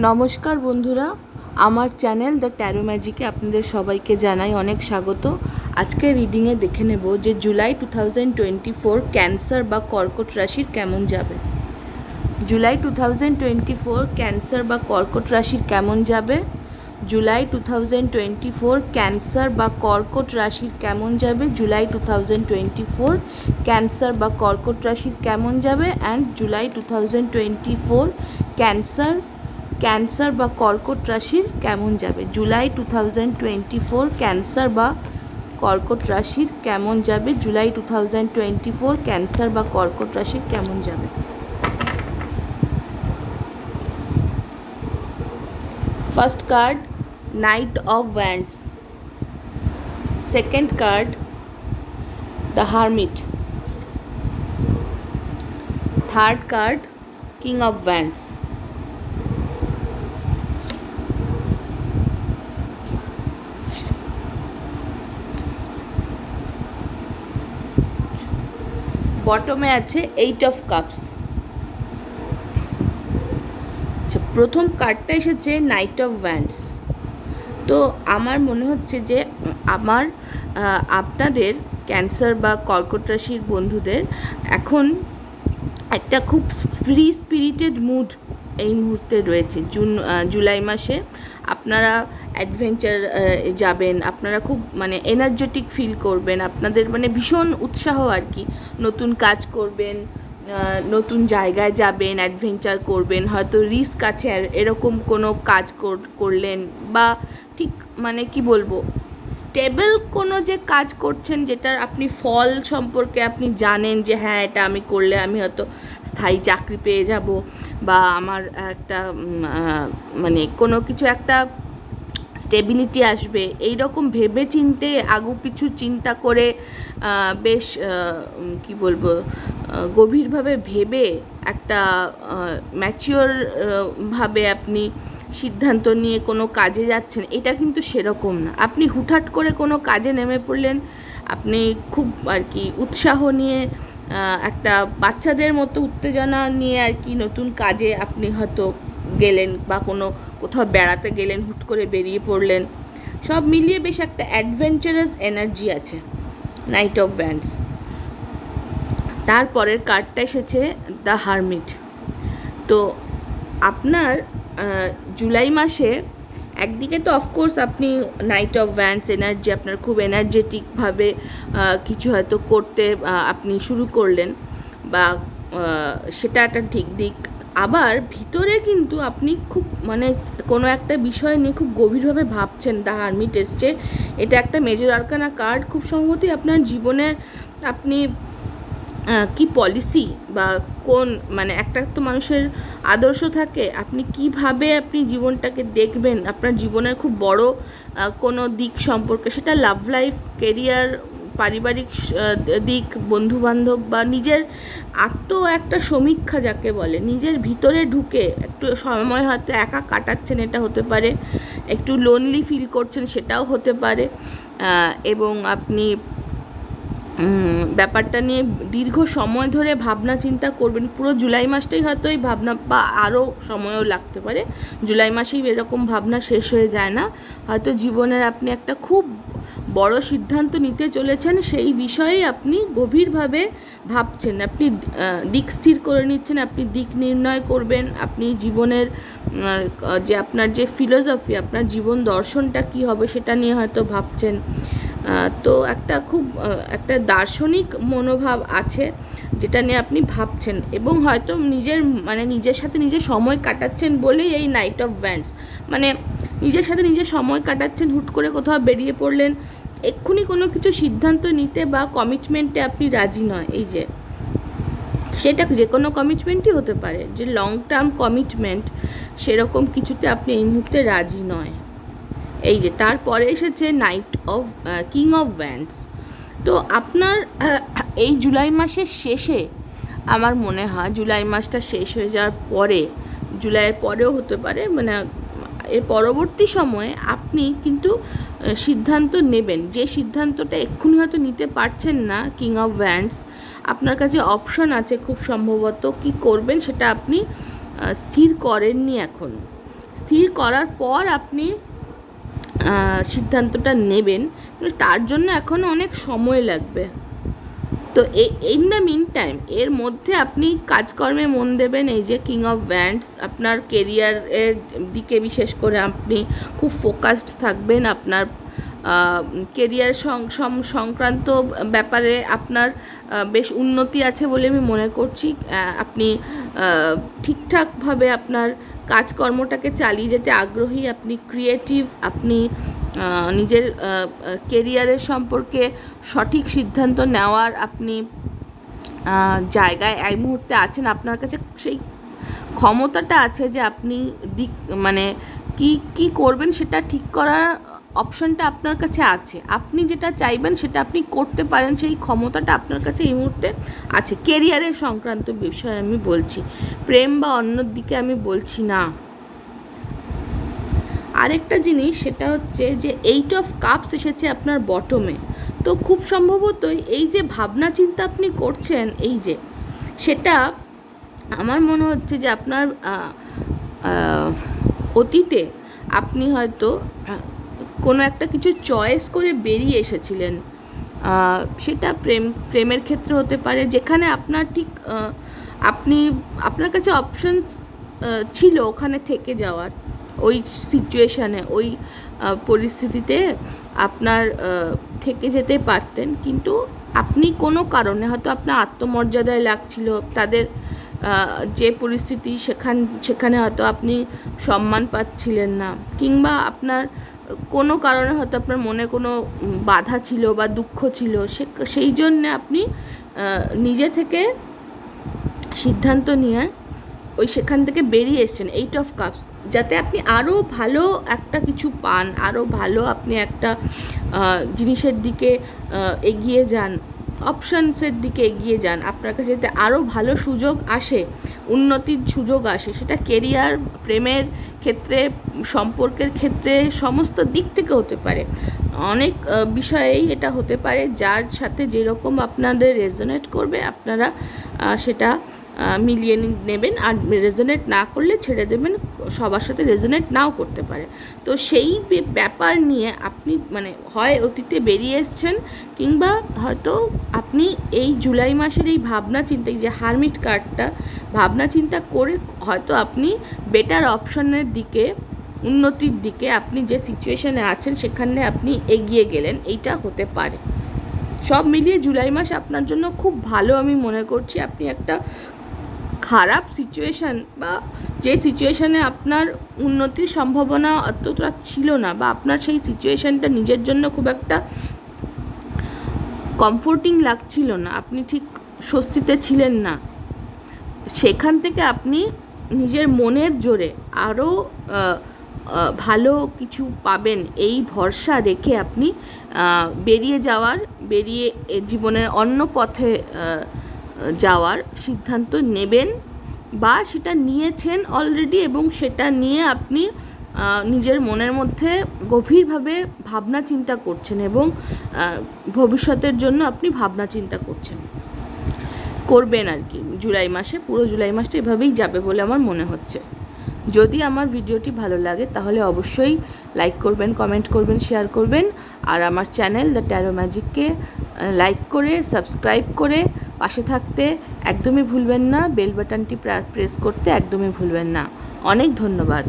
নমস্কার বন্ধুরা, আমার চ্যানেল দ্য ট্যারো ম্যাজিকে আপনাদের সবাইকে জানাই অনেক স্বাগত। আজকে রিডিংয়ে দেখে নেব যে জুলাই 2024 ক্যান্সার বা কর্কট রাশির কেমন যাবে। জুলাই 2024 ক্যান্সার বা কর্কট রাশির কেমন যাবে। জুলাই 2024 ক্যান্সার বা কর্কট রাশির কেমন যাবে। জুলাই 2024 ক্যান্সার বা কর্কট রাশির কেমন যাবে অ্যান্ড জুলাই 2024 ক্যান্সার বা কর্কট রাশির কেমন যাবে। জুলাই 2024 ক্যান্সার বা কর্কট রাশির কেমন যাবে। জুলাই 2024 ক্যান্সার বা কর্কট রাশির কেমন যাবে। First card knight of wands, second card the hermit, third card king of wands. বটমে আছে এইট অফ কাপস। আচ্ছা, প্রথম কার্ডটা এসেছে নাইট অফ ওয়ান্ডস। তো আমার মনে হচ্ছে যে আপনাদের ক্যান্সার বা কর্কট রাশির বন্ধুদের এখন একটা খুব ফ্রি স্পিরিটেড মুড এই মুহূর্তে রয়েছে। জুলাই মাসে আপনারা অ্যাডভেঞ্চার যাবেন, আপনারা খুব এনার্জেটিক ফিল করবেন, আপনাদের ভীষণ উৎসাহ আর কি। নতুন কাজ করবেন, নতুন জায়গায় যাবেন, অ্যাডভেঞ্চার করবেন, হয়তো রিস্ক আছে এরকম কোনো কাজ করলেন, বা ঠিক কি বলবো, স্টেবল কোনো যে কাজ করছেন যেটার আপনি ফল সম্পর্কে আপনি জানেন যে হ্যাঁ এটা আমি করলে আমি হয়তো স্থায়ী চাকরি পেয়ে যাব, বা আমার একটা কোনো কিছু একটা স্টেবিলিটি আসবে, এই রকম ভেবে চিন্তে আগু পিছু চিন্তা করে বেশ কি বলবো, গভীরভাবে ভেবে একটা ম্যাচিওর ভাবে আপনি সিদ্ধান্ত নিয়ে কোনো কাজে যাচ্ছেন, এটা কিন্তু সেরকম না। আপনি হুটহাট করে কোনো কাজে নেমে পড়লেন, আপনি খুব আর কি উৎসাহ নিয়ে একটা বাচ্চাদের মতো উত্তেজনা নিয়ে আর কি নতুন কাজে আপনি হয়তো গেলেন, বা কোথাও বেড়াতে গেলেন, হুট করে বেরিয়ে পড়লেন। সব মিলিয়ে বেশ একটা অ্যাডভেঞ্চারাস এনার্জি আছে নাইট অফ ওয়ান্ডস। তারপরের কার্ডটা এসেছে দ্য হারমিট। তো আপনার জুলাই মাসে একদিকে তো অফকোর্স আপনি নাইট অফ ওয়ান্ডস এনার্জি, আপনার খুব এনার্জেটিকভাবে কিছু হয়তো করতে আপনি শুরু করলেন, বা সেটা একটা ঠিক দিক। আবার ভিতরে কিন্তু আপনি খুব কোনো একটা বিষয় নিয়ে খুব গভীরভাবে ভাবছেন। দ্য হারমিট এসছে, এটা একটা মেজর আরকানা কার্ড। খুব সম্ভবতই আপনার জীবনের আপনি কি পলিসি বা কোন একটা তো মানুষের আদর্শ থাকে, আপনি কিভাবে আপনি জীবনটাকে দেখবেন, আপনার জীবনের খুব বড় কোনো দিক সম্পর্কে, সেটা লাভ লাইফ, কেরিয়ার, পারিবারিক দিক, বন্ধুবান্ধব, বা নিজের একটা সমীক্ষা যাকে বলে, নিজের ভিতরে ঢুকে একটু সময় হয়তো একা কাটাচ্ছেন, এটা হতে পারে। একটু লোনলি ফিল করছেন, সেটাও হতে পারে। এবং আপনি ব্যাপারটা নিয়ে দীর্ঘ সময় ধরে ভাবনা চিন্তা করবেন। পুরো জুলাই মাসটাই হয়তো এই ভাবনা, বা আরও সময়ও লাগতে পারে, জুলাই মাসেই এরকম ভাবনা শেষ হয়ে যায় না। হয়তো জীবনের আপনি একটা খুব বড় সিদ্ধান্ত নিতে চলেছেন, সেই বিষয়েই আপনি গভীরভাবে ভাবছেন, আপনি দিক স্থির করে নিচ্ছেন, আপনি দিক নির্ণয় করবেন, আপনি জীবনের যে আপনার যে ফিলোসফি, আপনার জীবন দর্শনটা কী হবে সেটা নিয়ে হয়তো ভাবছেন। তো একটা দার্শনিক মনোভাব আছে যেটা নিয়ে আপনি ভাবছেন, এবং হয়তো নিজের সাথে নিজে সময় কাটাচ্ছেন বলেই এই নাইট অফ ওয়ান্ডস। নিজের সাথে নিজে সময় কাটাচ্ছেন, হুট করে কোথাও বেরিয়ে পড়লেন, এক্ষুনি কোনো কিছু সিদ্ধান্ত নিতে বা কমিটমেন্টে আপনি রাজি নয়। এই যে সেটা যে কোনো কমিটমেন্টই হতে পারে, যে লং টার্ম কমিটমেন্ট, সেরকম কিছুতে আপনি এই মুহূর্তে রাজি নয়। এই যে তারপরে এসেছে night of king of wands. তো আপনার এই জুলাই মাসের শেষে, আমার মনে হয় জুলাই মাসটা শেষ হয়ে যাওয়ার পরে, জুলাইয়ের পরেও হতে পারে, এর পরবর্তী সময়ে আপনি কিন্তু সিদ্ধান্ত নেবেন, যে সিদ্ধান্তটা এক্ষুনি হয়তো নিতে পারছেন না। কিং অফ ওয়ান্ডস, আপনার কাছে অপশন আছে খুব সম্ভবত, কি করবেন সেটা আপনি স্থির করেননি এখন। স্থির করার পর আপনি সিদ্ধান্তটা নেবেন, কিন্তু তার জন্য এখনও অনেক সময় লাগবে। তো ইন দ্য মিন টাইম এর মধ্যে আপনি কাজকর্মে মন দেবেন। এই যে কিং অফ ভ্যান্ডস, আপনার কেরিয়ারের দিকে বিশেষ করে আপনি খুব ফোকাসড থাকবেন। আপনার কেরিয়ার সংক্রান্ত ব্যাপারে আপনার বেশ উন্নতি আছে বলে আমি মনে করছি। আপনি ঠিকঠাকভাবে আপনার কাজকর্মটাকে চালিয়ে যেতে আগ্রহী, আপনি ক্রিয়েটিভ, আপনি নিজের কেরিয়ারের সম্পর্কে সঠিক সিদ্ধান্ত নেওয়ার আপনি জায়গায় এই মুহূর্তে আছেন। আপনার কাছে সেই ক্ষমতাটা আছে যে আপনি মানে কি করবেন সেটা ঠিক করার অপশনটা আপনার কাছে আছে। আপনি যেটা চাইবেন সেটা আপনি করতে পারেন, সেই ক্ষমতাটা আপনার কাছে এই মুহূর্তে আছে। কেরিয়ারের সংক্রান্ত বিষয়ে আমি বলছি, প্রেম বা অন্য দিকে আমি বলছি না। আরেকটা জিনিস সেটা হচ্ছে যে 8 অফ কাপস এসেছে আপনার বটমে। তো খুব সম্ভবতই এই যে ভাবনা চিন্তা আপনি করছেন, এই যে সেটা আমার মনে হচ্ছে যে আপনার অতীতে আপনি হয়তো কোনো একটা কিছু চয়েস করে বেরিয়ে এসেছিলেন। সেটা প্রেমের ক্ষেত্রে হতে পারে, যেখানে আপনার ঠিক আপনার কাছে অপশনস ছিল ওখানে থেকে যাওয়ার, ওই সিচুয়েশানে, ওই পরিস্থিতিতে আপনার থেকে যেতে পারতেন, কিন্তু আপনি কোনো কারণে হয়তো আপনার আত্মমর্যাদায় লাগছিল, তাদের যে পরিস্থিতি সেখানে হয়তো আপনি সম্মান পাচ্ছিলেন না, কিংবা আপনার কোনো কারণে হয়তো আপনার মনে কোনো বাধা ছিল বা দুঃখ ছিল, সেই জন্যে আপনি নিজে থেকে সিদ্ধান্ত নিয়ে সেখান থেকে বেরিয়ে এসছেন। 8 অফ কাপস, যাতে আপনি আরও ভালো একটা কিছু পান, আরও ভালো আপনি একটা জিনিসের দিকে এগিয়ে যান, অপশানসের দিকে এগিয়ে যান, আপনার কাছে যাতে আরও ভালো সুযোগ আসে, উন্নতির সুযোগ আসে, সেটা কেরিয়ার, প্রেমের ক্ষেত্রে, সম্পর্কের ক্ষেত্রে, সমস্ত দিক থেকে হতে পারে। অনেক বিষয়েই এটা হতে পারে, যার সাথে যেরকম আপনাদের রেজোনেট করবে আপনারা সেটা মিলিয়ে নেবেন, আর রেজোনেট না করলে ছেড়ে দেবেন, সবার সাথে রেজোনেট নাও করতে পারে। তো সেই ব্যাপার নিয়ে আপনি মানে হয় অতীতে বেরিয়ে এসছেন, কিংবা হয়তো আপনি এই জুলাই মাসের এই ভাবনা চিন্তা, যে হারমিট কার্ডটা ভাবনা চিন্তা করে হয়তো আপনি বেটার অপশনের দিকে, উন্নতির দিকে, আপনি যে সিচুয়েশানে আছেন সেখানে আপনি এগিয়ে গেলেন, এইটা হতে পারে। সব মিলিয়ে জুলাই মাস আপনার জন্য খুব ভালো আমি মনে করছি। আপনি একটা খারাপ সিচুয়েশান বা যে সিচুয়েশানে আপনার উন্নতির সম্ভাবনা অতটা ছিল না, বা আপনার সেই সিচুয়েশানটা নিজের জন্য খুব একটা কমফোর্টিং লাগছিল না, আপনি ঠিক স্বস্তিতে ছিলেন না, সেখান থেকে আপনি নিজের মনের জোরে আরও ভালো কিছু পাবেন এই ভরসা রেখে আপনি বেরিয়ে জীবনের অন্য পথে যাওয়ার সিদ্ধান্ত নেবেন, বা সেটা নিয়েছেন অলরেডি, এবং সেটা নিয়ে আপনি নিজের মনের মধ্যে গভীরভাবে ভাবনা চিন্তা করছেন, এবং ভবিষ্যতের জন্য আপনি ভাবনা চিন্তা করবেন আর কি। জুলাই মাসে, পুরো জুলাই মাসটা এভাবেই যাবে বলে আমার মনে হচ্ছে। যদি আমার ভিডিওটি ভালো লাগে তাহলে অবশ্যই লাইক করবেন, কমেন্ট করবেন, শেয়ার করবেন, আর আমার চ্যানেল দ্য ট্যারো ম্যাজিককে লাইক করে সাবস্ক্রাইব করে পাশে থাকতে একদমই ভুলবেন না, বেল বাটনটি প্রেস করতে একদমই ভুলবেন না। অনেক ধন্যবাদ।